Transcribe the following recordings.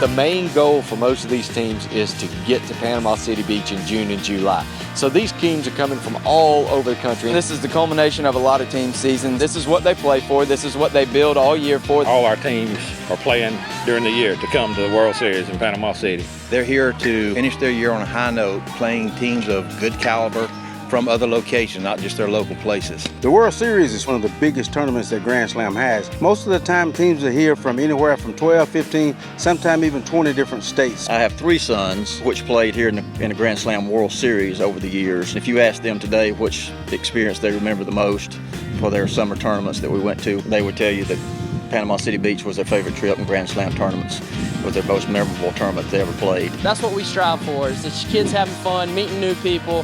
The main goal for most of these teams is to get to Panama City Beach in June and July. So these teams are coming from all over the country. This is the culmination of a lot of team seasons. This is what they play for. This is what they build all year for. All our teams are playing during the year to come to the World Series in Panama City. They're here to finish their year on a high note, playing teams of good caliber from other locations, not just their local places. The World Series is one of the biggest tournaments that Grand Slam has. Most of the time, teams are here from anywhere from 12, 15, sometimes even 20 different states. I have 3 sons which played here in the Grand Slam World Series over the years. If you ask them today which experience they remember the most for their summer tournaments that we went to, they would tell you that Panama City Beach was their favorite trip in Grand Slam tournaments. It was their most memorable tournament they ever played. That's what we strive for, is the kids having fun, meeting new people.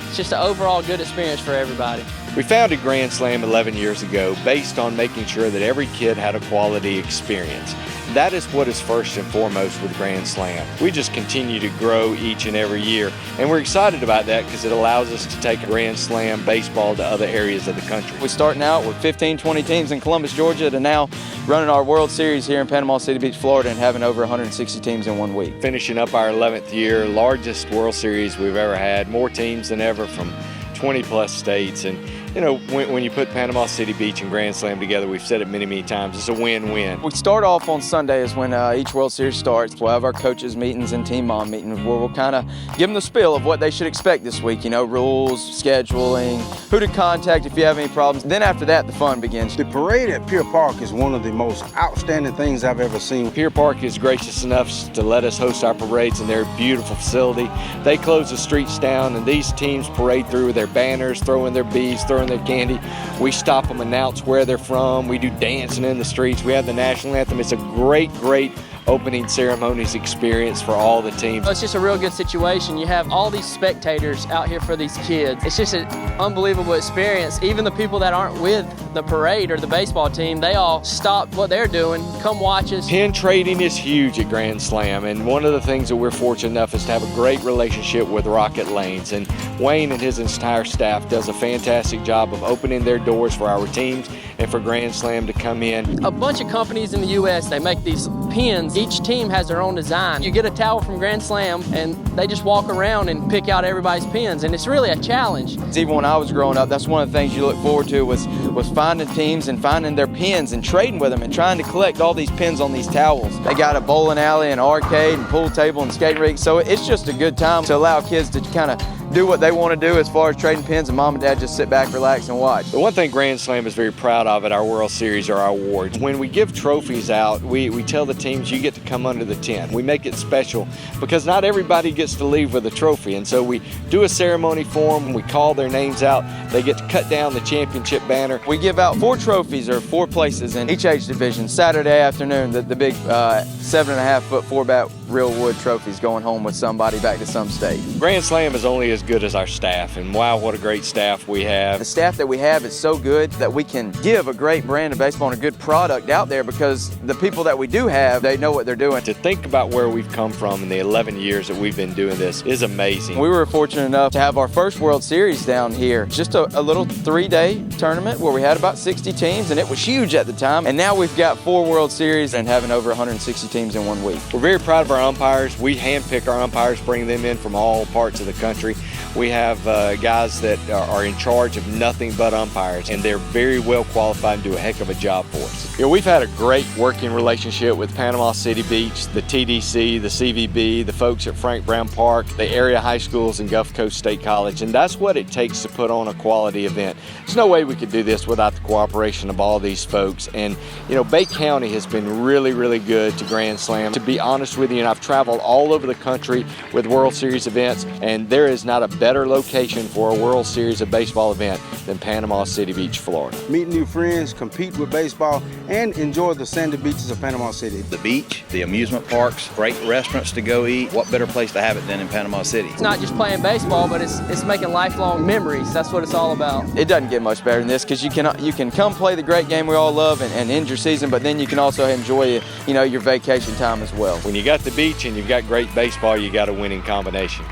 It's just an overall good experience for everybody. We founded Grand Slam 11 years ago based on making sure that every kid had a quality experience. That is what is first and foremost with Grand Slam. We just continue to grow each and every year, and we're excited about that because it allows us to take Grand Slam baseball to other areas of the country. We're starting out with 15, 20 teams in Columbus, Georgia, to now running our World Series here in Panama City Beach, Florida, and having over 160 teams in 1 week. Finishing up our 11th year, largest World Series we've ever had, more teams than ever from 20 plus states. And you know, when you put Panama City Beach and Grand Slam together, we've said it many, many times, it's a win-win. We start off on Sunday is when each World Series starts. We'll have our coaches meetings and team mom meetings where we'll kind of give them the spiel of what they should expect this week, you know, rules, scheduling, who to contact if you have any problems. Then after that, the fun begins. The parade at Pier Park is one of the most outstanding things I've ever seen. Pier Park is gracious enough to let us host our parades in their beautiful facility. They close the streets down, and these teams parade through with their banners, throwing their beads, throwing their candy. We stop them, announce where they're from. We do dancing in the streets. We have the national anthem. It's a great, great opening ceremonies experience for all the teams. It's just a real good situation. You have all these spectators out here for these kids. It's just an unbelievable experience. Even the people that aren't with the parade or the baseball team, they all stop what they're doing, come watch us. Pin trading is huge at Grand Slam, and one of the things that we're fortunate enough is to have a great relationship with Rocket Lanes, and Wayne and his entire staff does a fantastic job of opening their doors for our teams and for Grand Slam to come in. A bunch of companies in the U.S., they make these pins. Each team has their own design. You get a towel from Grand Slam and they just walk around and pick out everybody's pins, and it's really a challenge. Even when I was growing up, that's one of the things you look forward to was finding teams and finding their pins and trading with them and trying to collect all these pins on these towels. They got a bowling alley and arcade and pool table and skate rink, so it's just a good time to allow kids to kind of do what they want to do as far as trading pins, and mom and dad just sit back, relax, and watch. The one thing Grand Slam is very proud of at our World Series are our awards. When we give trophies out, we tell the teams you get to come under the tent. We make it special because not everybody gets to leave with a trophy, and so we do a ceremony for them. We call their names out. They get to cut down the championship banner. We give out 4 trophies or 4 places in each age division. Saturday afternoon, the big 7.5-foot 4-bat real wood trophies going home with somebody back to some state. Grand Slam is only as good as our staff, and wow, what a great staff we have. The staff that we have is so good that we can give a great brand of baseball and a good product out there because the people that we do have, they know what they're doing. To think about where we've come from in the 11 years that we've been doing this is amazing. We were fortunate enough to have our first World Series down here. Just a little 3-day tournament where we had about 60 teams, and it was huge at the time. And now we've got 4 World Series and having over 160 teams in 1 week. We're very proud of our umpires. We handpick our umpires, bring them in from all parts of the country. We have guys that are in charge of nothing but umpires, and they're very well qualified and do a heck of a job for us. You know, we've had a great working relationship with Panama City Beach, the TDC, the CVB, the folks at Frank Brown Park, the area high schools, and Gulf Coast State College, and that's what it takes to put on a quality event. There's no way we could do this without the cooperation of all these folks, and you know, Bay County has been really, really good to Grand Slam. To be honest with you, and I've traveled all over the country with World Series events, and there is not a better location for a World Series of baseball event than Panama City Beach, Florida. Meet new friends, compete with baseball, and enjoy the sandy beaches of Panama City. The beach, the amusement parks, great restaurants to go eat. What better place to have it than in Panama City? It's not just playing baseball, but it's making lifelong memories. That's what it's all about. It doesn't get much better than this because you can come play the great game we all love and end your season, but then you can also enjoy your vacation time as well. When you got the beach and you've got great baseball, you got a winning combination.